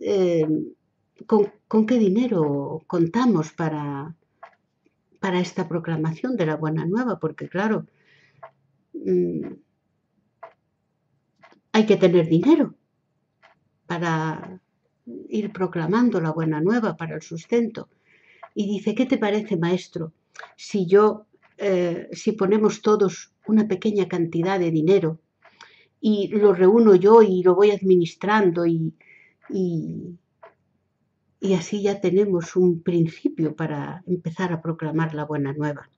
¿con qué dinero contamos para esta proclamación de la buena nueva? Porque claro, hay que tener dinero para ir proclamando la buena nueva, para el sustento. Y dice, ¿qué te parece, maestro, si si ponemos todos una pequeña cantidad de dinero y lo reúno yo y lo voy administrando y así ya tenemos un principio para empezar a proclamar la buena nueva?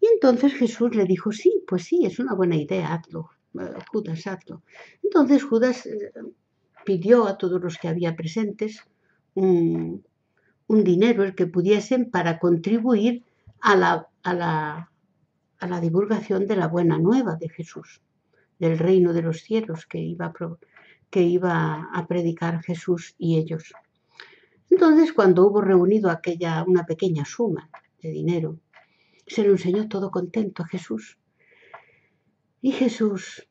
Y entonces Jesús le dijo, sí, pues sí, es una buena idea, hazlo, Judas, hazlo. Entonces Judas pidió a todos los que había presentes un dinero, el que pudiesen, para contribuir a la divulgación de la buena nueva de Jesús, del reino de los cielos que que iba a predicar Jesús y ellos. Entonces, cuando hubo reunido una pequeña suma de dinero, se lo enseñó todo contento a Jesús. Y Jesús,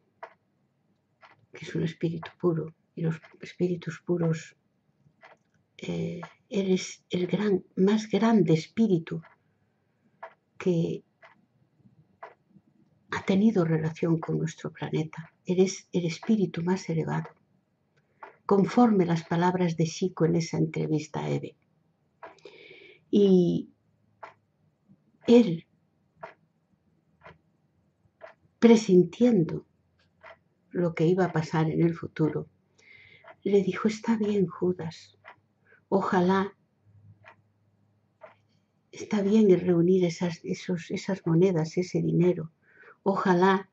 que es un espíritu puro, y los espíritus puros, eres el más grande espíritu que ha tenido relación con nuestro planeta. Eres el espíritu más elevado, conforme las palabras de Chico en esa entrevista a Eve. Y él, presintiendo lo que iba a pasar en el futuro, le dijo: está bien, Judas, ojalá, está bien el reunir esas monedas, ese dinero, ojalá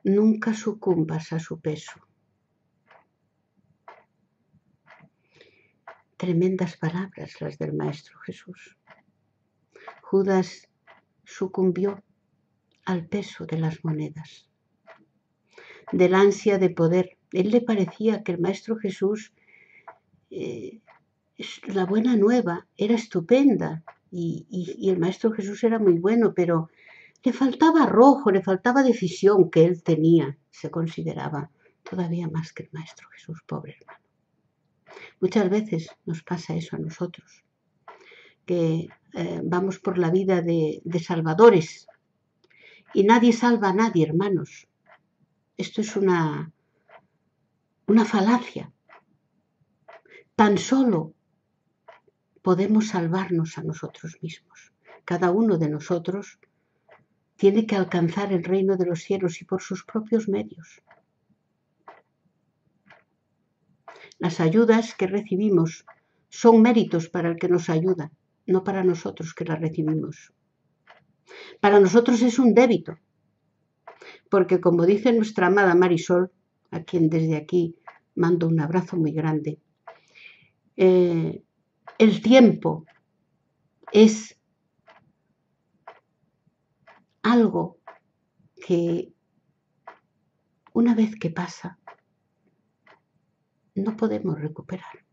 nunca sucumbas a su peso. Tremendas palabras las del Maestro Jesús. Judas sucumbió al peso de las monedas, del ansia de poder. Él le parecía que el Maestro Jesús, la buena nueva, era estupenda y el Maestro Jesús era muy bueno, pero le faltaba arrojo, le faltaba decisión que él tenía. Se consideraba todavía más que el Maestro Jesús, pobre hermano. Muchas veces nos pasa eso a nosotros, que vamos por la vida de salvadores y nadie salva a nadie, hermanos. Esto es una falacia. Tan solo podemos salvarnos a nosotros mismos. Cada uno de nosotros tiene que alcanzar el reino de los cielos y por sus propios medios. Las ayudas que recibimos son méritos para el que nos ayuda, no para nosotros que las recibimos. Para nosotros es un débito, porque como dice nuestra amada Marisol, a quien desde aquí mando un abrazo muy grande, el tiempo es algo que una vez que pasa no podemos recuperar.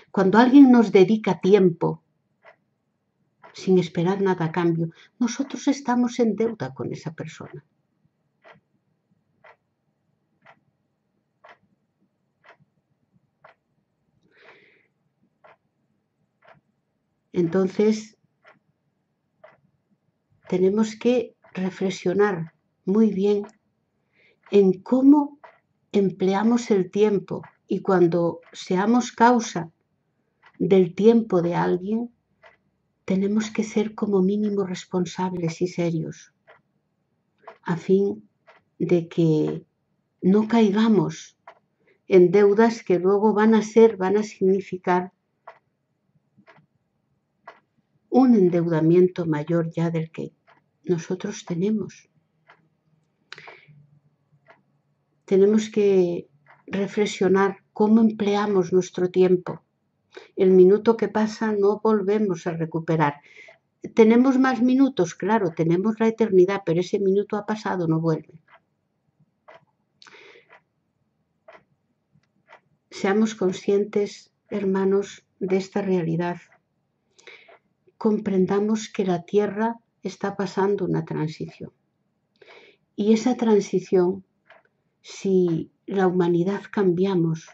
Cuando alguien nos dedica tiempo sin esperar nada a cambio, nosotros estamos en deuda con esa persona. Entonces, tenemos que reflexionar muy bien en cómo empleamos el tiempo, y cuando seamos causa del tiempo de alguien, tenemos que ser como mínimo responsables y serios, a fin de que no caigamos en deudas que luego van a significar un endeudamiento mayor ya del que nosotros tenemos. Tenemos que reflexionar cómo empleamos nuestro tiempo. El minuto que pasa no volvemos a recuperar. Tenemos más minutos, claro, tenemos la eternidad, pero ese minuto ha pasado, no vuelve. Seamos conscientes, hermanos, de esta realidad. Comprendamos que la Tierra está pasando una transición. Y esa transición, si la humanidad cambiamos,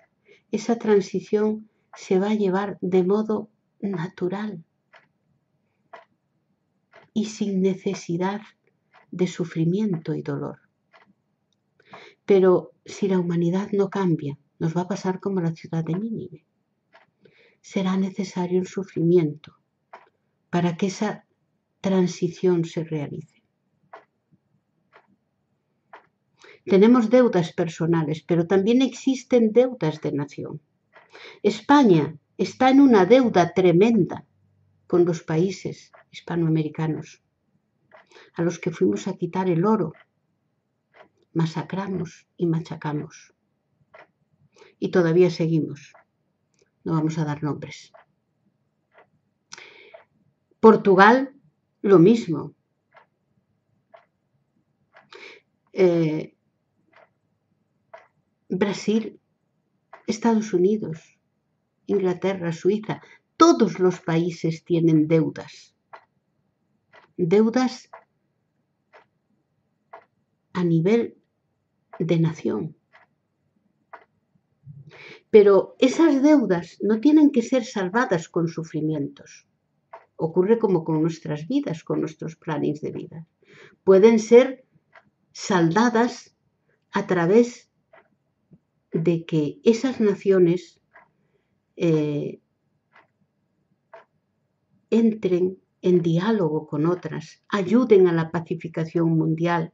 esa transición se va a llevar de modo natural y sin necesidad de sufrimiento y dolor. Pero si la humanidad no cambia, nos va a pasar como la ciudad de Nínive. Será necesario el sufrimiento para que esa transición se realice. Tenemos deudas personales, pero también existen deudas de nación. España está en una deuda tremenda con los países hispanoamericanos, a los que fuimos a quitar el oro, masacramos y machacamos. Y todavía seguimos. No vamos a dar nombres. Portugal, lo mismo. Brasil, Estados Unidos, Inglaterra, Suiza, todos los países tienen deudas. Deudas a nivel de nación. Pero esas deudas no tienen que ser salvadas con sufrimientos. Ocurre como con nuestras vidas, con nuestros planes de vida. Pueden ser saldadas a través de que esas naciones entren en diálogo con otras, ayuden a la pacificación mundial,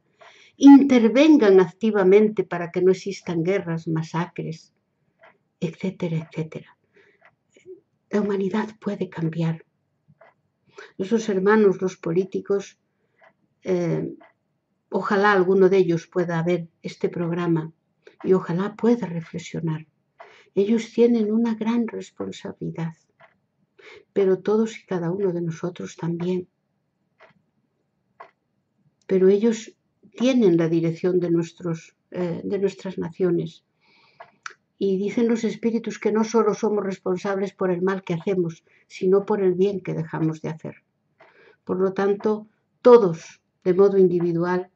intervengan activamente para que no existan guerras, masacres, etcétera, etcétera. La humanidad puede cambiar. Nuestros hermanos, los políticos, ojalá alguno de ellos pueda ver este programa y ojalá pueda reflexionar. Ellos tienen una gran responsabilidad, pero todos y cada uno de nosotros también. Pero ellos tienen la dirección de nuestras naciones. Y dicen los espíritus que no solo somos responsables por el mal que hacemos, sino por el bien que dejamos de hacer. Por lo tanto, todos, de modo individual,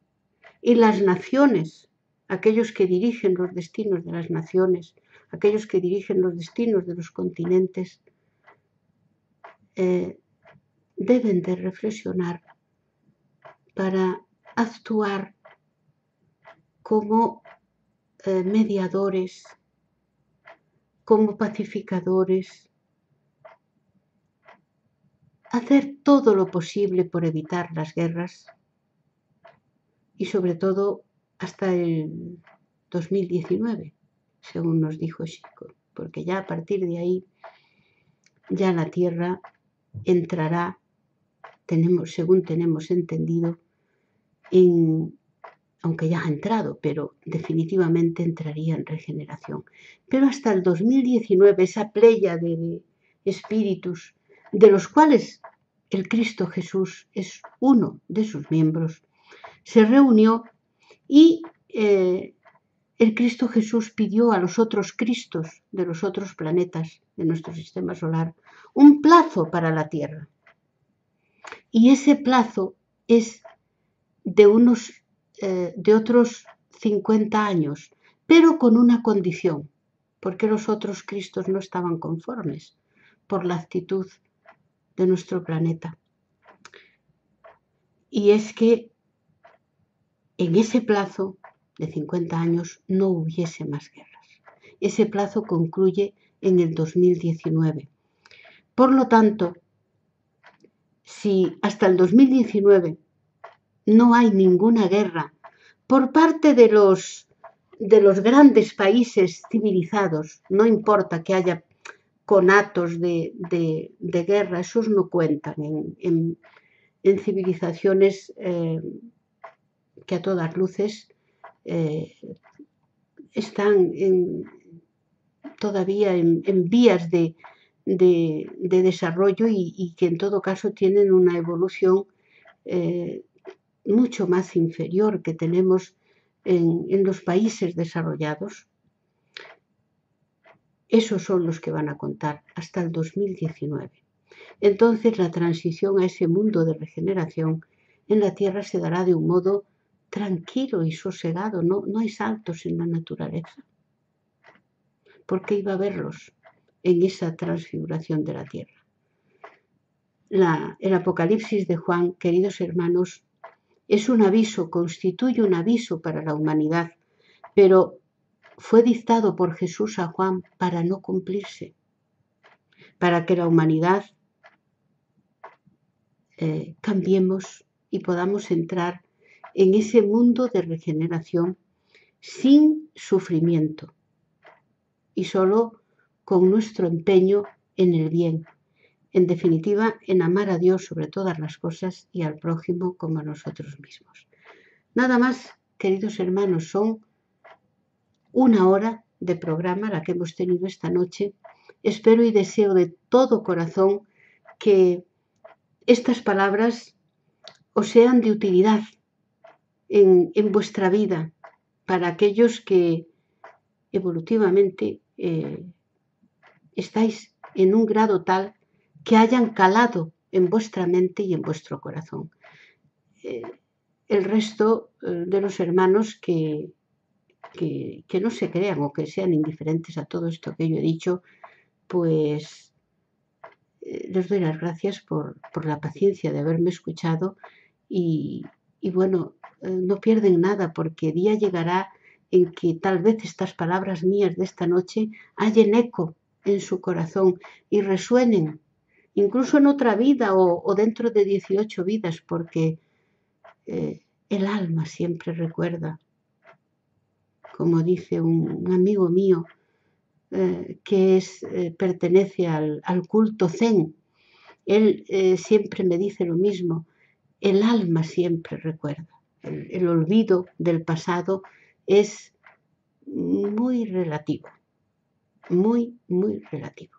y las naciones, aquellos que dirigen los destinos de las naciones, aquellos que dirigen los destinos de los continentes, deben de reflexionar para actuar como mediadores, como pacificadores, hacer todo lo posible por evitar las guerras y sobre todo hasta el 2019, según nos dijo Chico, porque ya a partir de ahí ya la Tierra entrará, según tenemos entendido, aunque ya ha entrado, pero definitivamente entraría en regeneración. Pero hasta el 2019 esa playa de espíritus, de los cuales el Cristo Jesús es uno de sus miembros, se reunió y el Cristo Jesús pidió a los otros Cristos de los otros planetas de nuestro sistema solar un plazo para la Tierra. Y ese plazo es de otros 50 años, pero con una condición, porque los otros Cristos no estaban conformes por la actitud de nuestro planeta. Y es que en ese plazo de 50 años no hubiese más guerras. Ese plazo concluye en el 2019. Por lo tanto, si hasta el 2019 no hay ninguna guerra por parte de los grandes países civilizados, no importa que haya conatos de guerra, esos no cuentan en civilizaciones que a todas luces están todavía en vías de desarrollo y que en todo caso tienen una evolución mucho más inferior que tenemos en los países desarrollados. Esos son los que van a contar hasta el 2019. Entonces la transición a ese mundo de regeneración en la Tierra se dará de un modo tranquilo y sosegado, no hay saltos en la naturaleza, porque iba a haberlos en esa transfiguración de la Tierra. El Apocalipsis de Juan, queridos hermanos, es un aviso, constituye un aviso para la humanidad, pero fue dictado por Jesús a Juan para no cumplirse, para que la humanidad cambiemos y podamos entrar en ese mundo de regeneración sin sufrimiento y solo con nuestro empeño en el bien. En definitiva, en amar a Dios sobre todas las cosas y al prójimo como a nosotros mismos. Nada más, queridos hermanos, son 1 hora de programa la que hemos tenido esta noche. Espero y deseo de todo corazón que estas palabras os sean de utilidad en vuestra vida para aquellos que evolutivamente estáis en un grado tal que hayan calado en vuestra mente y en vuestro corazón. El resto de los hermanos que no se crean o que sean indiferentes a todo esto que yo he dicho, pues les doy las gracias por la paciencia de haberme escuchado y bueno, no pierden nada porque día llegará en que tal vez estas palabras mías de esta noche hallen eco en su corazón y resuenen, incluso en otra vida o dentro de 18 vidas, porque el alma siempre recuerda, como dice un amigo mío, que pertenece al culto Zen. Él siempre me dice lo mismo, el alma siempre recuerda. El olvido del pasado es muy relativo, muy, muy relativo.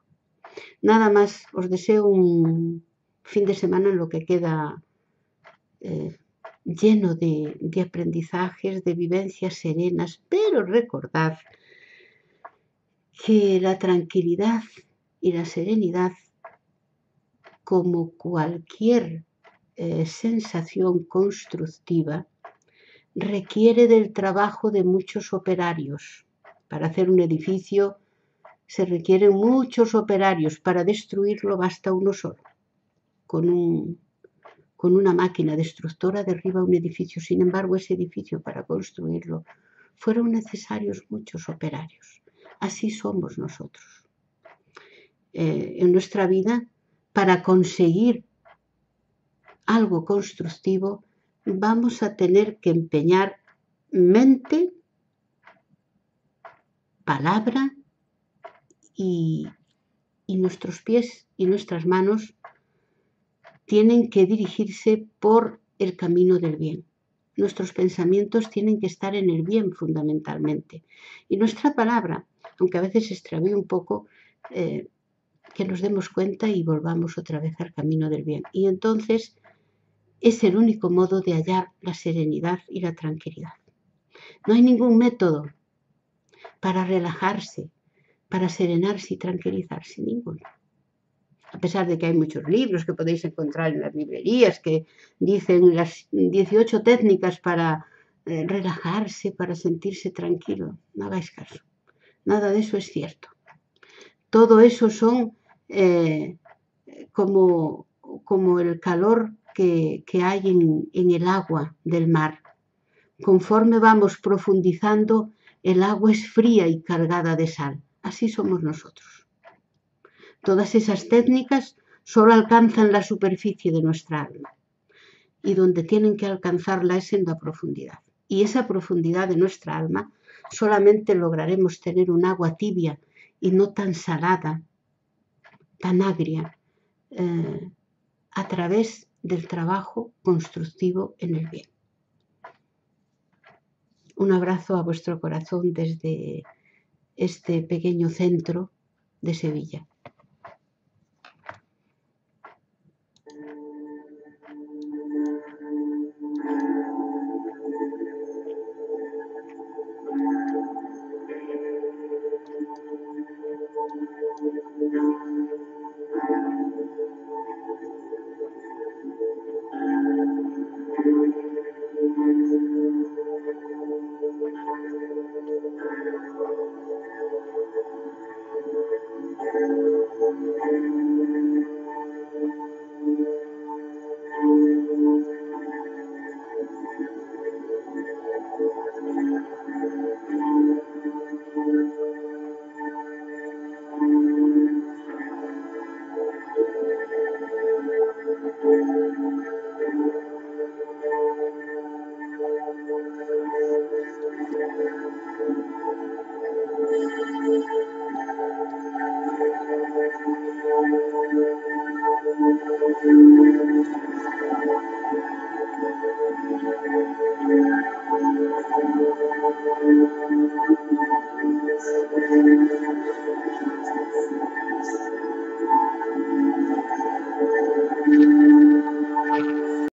Nada más, os deseo un fin de semana en lo que queda lleno de aprendizajes, de vivencias serenas, pero recordad que la tranquilidad y la serenidad, como cualquier sensación constructiva, requiere del trabajo de muchos operarios. Para hacer un edificio se requieren muchos operarios, para destruirlo basta uno solo. Con una máquina destructora derriba un edificio, sin embargo ese edificio para construirlo fueron necesarios muchos operarios. Así somos nosotros. En nuestra vida, para conseguir algo constructivo, vamos a tener que empeñar mente, palabra y nuestros pies y nuestras manos tienen que dirigirse por el camino del bien. Nuestros pensamientos tienen que estar en el bien fundamentalmente. Y nuestra palabra, aunque a veces se extravíe un poco, que nos demos cuenta y volvamos otra vez al camino del bien. Y entonces es el único modo de hallar la serenidad y la tranquilidad. No hay ningún método para relajarse, para serenarse y tranquilizarse, ninguno. A pesar de que hay muchos libros que podéis encontrar en las librerías que dicen las 18 técnicas para relajarse, para sentirse tranquilo. No hagáis caso. Nada de eso es cierto. Todo eso son como el calor que hay en el agua del mar. Conforme vamos profundizando, el agua es fría y cargada de sal. Así somos nosotros. Todas esas técnicas solo alcanzan la superficie de nuestra alma y donde tienen que alcanzarla es en la profundidad. Y esa profundidad de nuestra alma solamente lograremos tener un agua tibia y no tan salada, tan agria, a través del trabajo constructivo en el bien. Un abrazo a vuestro corazón desde este pequeño centro de Sevilla.